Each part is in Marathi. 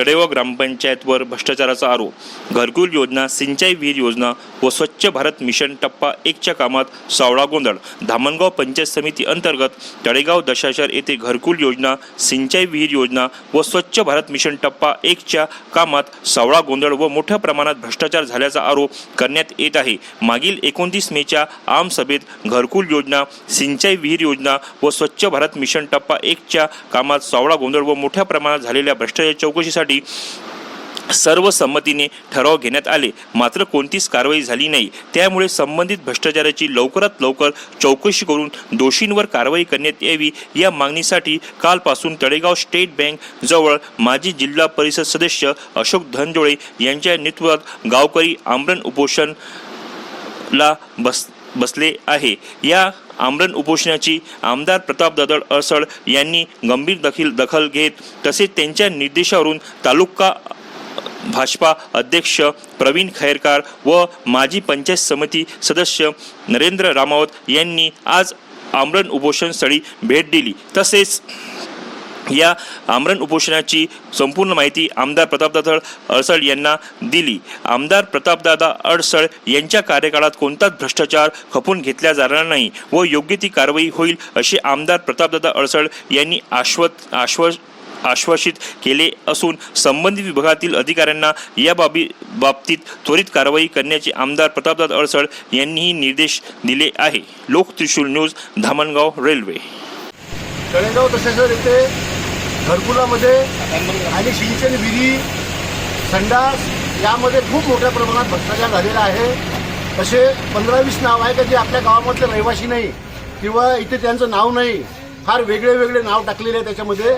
तळेगाव ग्रामपंचायतवर भ्रष्टाचाराचा आरोप। घरकुल योजना, सिंचाई विहीर योजना व स्वच्छ भारत मिशन टप्पा 1च्या कामात सावळा गोंधळ। धामणगाव पंचायत समिती अंतर्गत तळेगाव दशाशर येथे घरकुल योजना, सिंचाई विहीर योजना व स्वच्छ भारत मिशन टप्पा 1च्या कामात सावळा गोंधळ व मोठ्या प्रमाणात भ्रष्टाचार झाल्याचा आरोप करण्यात येत आहे। मागील 29 मेच्या आमसभेत घरकुल योजना, सिंचाई विहीर योजना व स्वच्छ भारत मिशन टप्पा 1च्या कामात सावळा गोंधळ व मोठ्या प्रमाणात झालेल्या भ्रष्टाचार चौकशीसाठी सर्वसंमतीने ठराव घेण्यात आले, मात्र कोणतीच कारवाई झाली नाही। त्यामुळे संबंधित भ्रष्टाचाराची लवकरात लवकर चौकशी करून दोषींवर कारवाई करण्यात यावी या मागणीसाठी कालपासून तळेगाव स्टेट बँक जवळ माजी जिल्हा परिषद सदस्य अशोक धनजोळे यांच्या नेतृत्वात गावकरी आमरण उपोषणला बसले आहे। या आमरण उपोषणाची आमदार प्रतापदादा अडसळ यांनी गंभीर दखल घेत तसेच त्यांच्या निर्देशावरून तालुका भाजपा अध्यक्ष प्रवीण खैरकार व माजी पंचायत समिती सदस्य नरेंद्र रामावत यांनी आज आमरण उपोषण स्थळी भेट दिली। तसेच या आमरण उपोषणाची संपूर्ण माहिती आमदार प्रतापदादा अडसळ यांना दिली। आमदार प्रतापदादा अडसळ यांच्या कार्यकाळात कोणताच भ्रष्टाचार खपून घेतला जाणार नाही व योग्य ती कारवाई होईल असे आमदार प्रतापदादा अडसळ यांनी आश्वासित केले असून संबंधित विभागातील अधिकाऱ्यांना या बाबतीत त्वरित कारवाई करण्याचे आमदार प्रतापदादा अडसळ यांनीही निर्देश दिले आहे। लोक त्रिशूल न्यूज, धामणगाव रेल्वे। तळेगाव दशाशर येथे घरकुलामध्ये आणि सिंचन विहिरी, संडास यामध्ये खूप मोठ्या प्रमाणात भ्रष्टाचार झालेला आहे। असे 15-20 नाव आहे का जे आपल्या गावामधले रहिवासी नाही किंवा इथे त्यांचं नाव नाही, फार वेगळे नाव टाकलेले आहे त्याच्यामध्ये,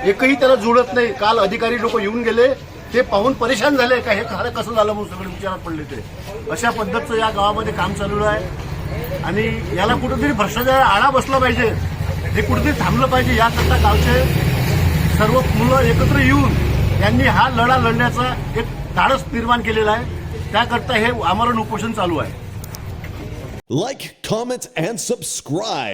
एकही त्याला जुळत नाही। काल अधिकारी लोक येऊन गेले, ते पाहून परेशान झाले का हे खरं कसं झालं म्हणून सगळे विचारात पडले। ते अशा पद्धतीचं या गावामध्ये काम चालू आहे आणि याला कुठेतरी भ्रष्टाचार आळा बसला पाहिजे, हे कुठेतरी थांबलं पाहिजे। याकरता गावचे सर्व मुलं एकत्र येऊन त्यांनी हा लढा लढण्याचा एक धाडस निर्माण केलेला आहे, त्याकरता हे आमरण उपोषण चालू आहे। Like, comment, and subscribe.